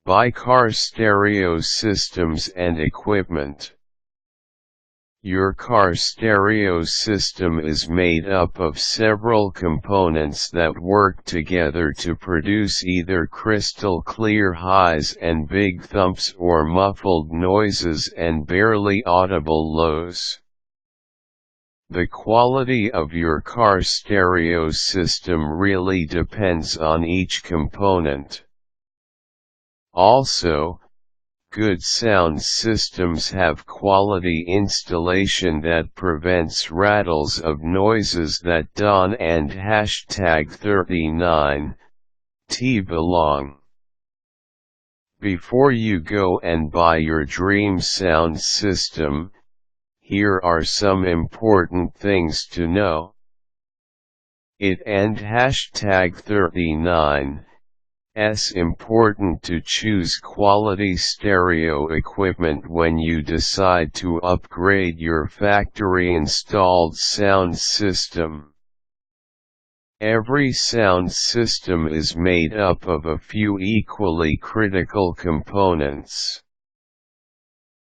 Buy car stereo systems and equipment. Your car stereo system is made up of several components that work together to produce either crystal clear highs and big thumps or muffled noises and barely audible lows. The quality of your car stereo system really depends on each component. Also, good sound systems have quality installation that prevents rattles of noises that don't and #39 T belong. Before you go and buy your dream sound system, here are some important things to know. It and #39 S important to choose quality stereo equipment when you decide to upgrade your factory-installed sound system. Every sound system is made up of a few equally critical components.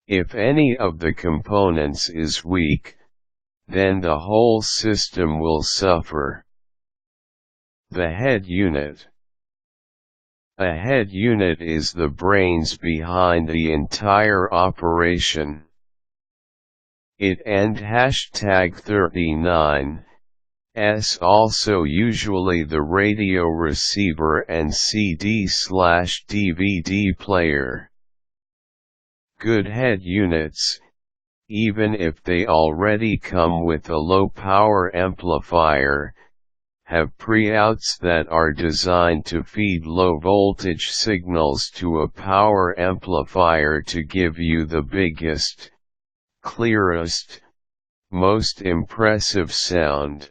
If any of the components is weak, then the whole system will suffer. The head unit. A head unit is the brains behind the entire operation. It and #39 S also usually the radio receiver and CD/DVD player. Good head units, even if they already come with a low-power amplifier, have pre-outs that are designed to feed low-voltage signals to a power amplifier to give you the biggest, clearest, most impressive sound.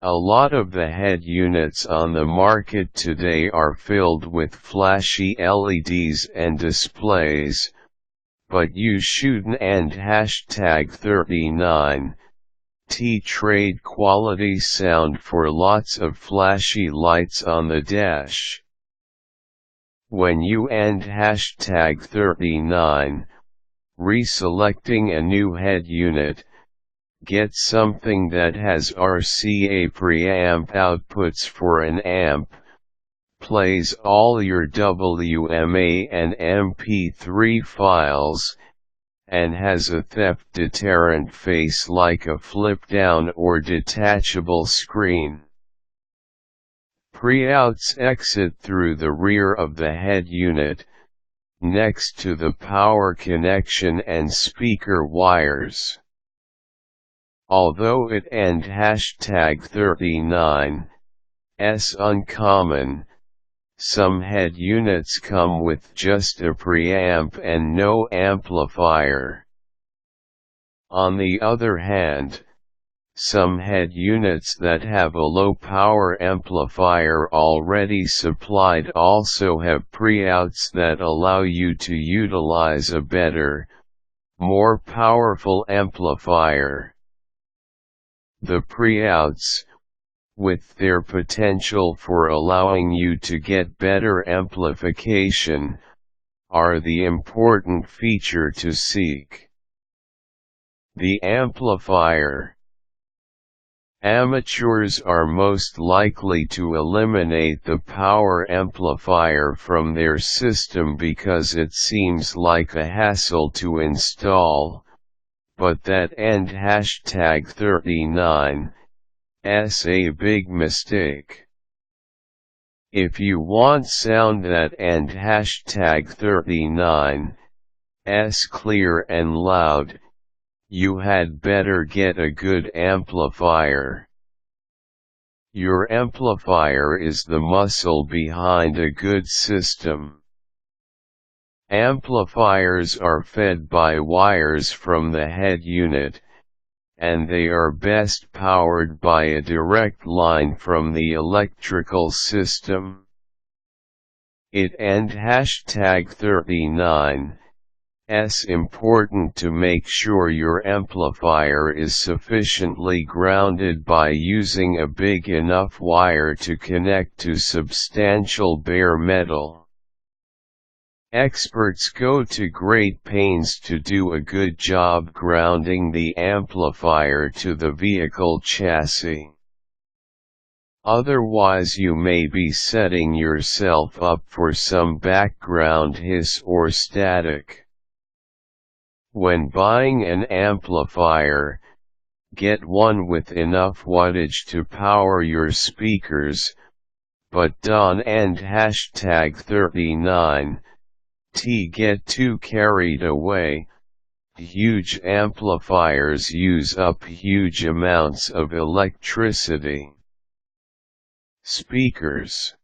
A lot of the head units on the market today are filled with flashy LEDs and displays, but you shouldn't and #39 T trade quality sound for lots of flashy lights on the dash. When you and #39 reselecting a new head unit, get something that has RCA preamp outputs for an amp, plays all your WMA and MP3 files, and has a theft deterrent face like a flip-down or detachable screen. Pre-outs exit through the rear of the head unit, next to the power connection and speaker wires. Although it and #39 S uncommon, some head units come with just a preamp and no amplifier. On the other hand, some head units that have a low-power amplifier already supplied also have pre-outs that allow you to utilize a better, more powerful amplifier. The pre-outs, with their potential for allowing you to get better amplification, are the important feature to seek. The amplifier. Amateurs are most likely to eliminate the power amplifier from their system because it seems like a hassle to install, but that and #39 S a big mistake. If you want sound that and #39 S clear and loud, you had better get a good amplifier. Your amplifier is the muscle behind a good system. Amplifiers are fed by wires from the head unit, and they are best powered by a direct line from the electrical system. It and #39 S important to make sure your amplifier is sufficiently grounded by using a big enough wire to connect to substantial bare metal. Experts go to great pains to do a good job grounding the amplifier to the vehicle chassis. Otherwise you may be setting yourself up for some background hiss or static. When buying an amplifier, get one with enough wattage to power your speakers, but don't and #39. Get too carried away. Huge amplifiers use up huge amounts of electricity. Speakers.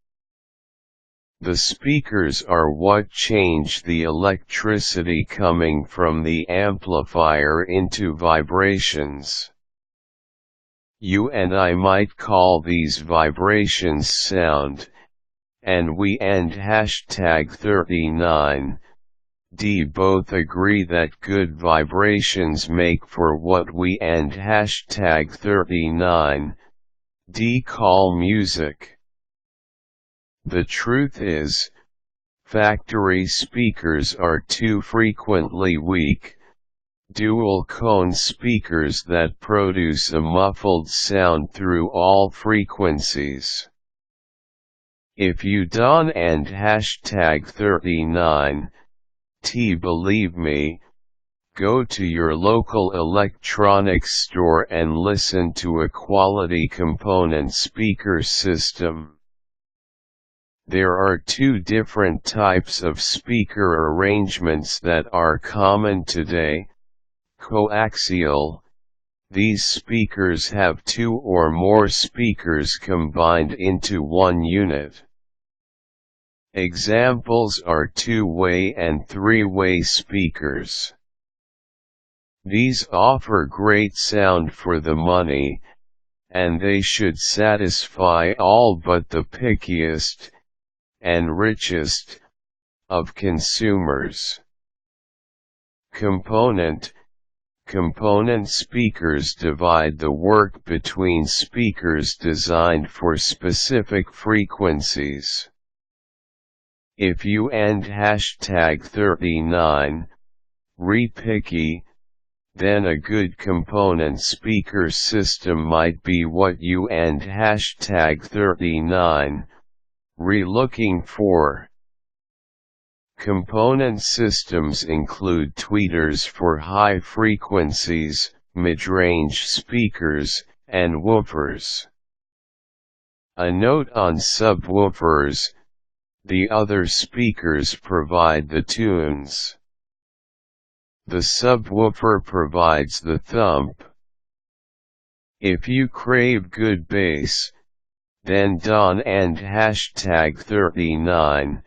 The speakers are what change the electricity coming from the amplifier into vibrations. You and I might call these vibrations sound, and we and #39. Both agree that good vibrations make for what we and #39. Call music. The truth is, factory speakers are too frequently weak, dual-cone speakers that produce a muffled sound through all frequencies. If you don't and #39, believe me, go to your local electronics store and listen to a quality component speaker system. There are two different types of speaker arrangements that are common today. Coaxial. These speakers have two or more speakers combined into one unit. Examples are two-way and three-way speakers. These offer great sound for the money, and they should satisfy all but the pickiest and richest of consumers. Component speakers divide the work between speakers designed for specific frequencies. If you and #39, picky, then a good component speaker system might be what you and #39, looking for. Component systems include tweeters for high frequencies, mid-range speakers, and woofers. A note on subwoofers: the other speakers provide the tunes. The subwoofer provides the thump. If you crave good bass, then don't and #39.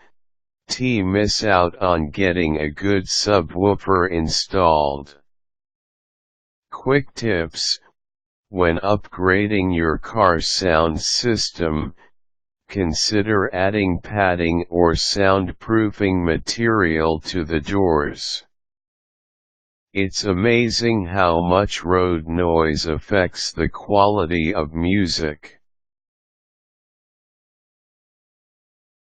Miss out on getting a good subwoofer installed. Quick tips: when upgrading your car sound system, consider adding padding or soundproofing material to the doors. It's amazing how much road noise affects the quality of music.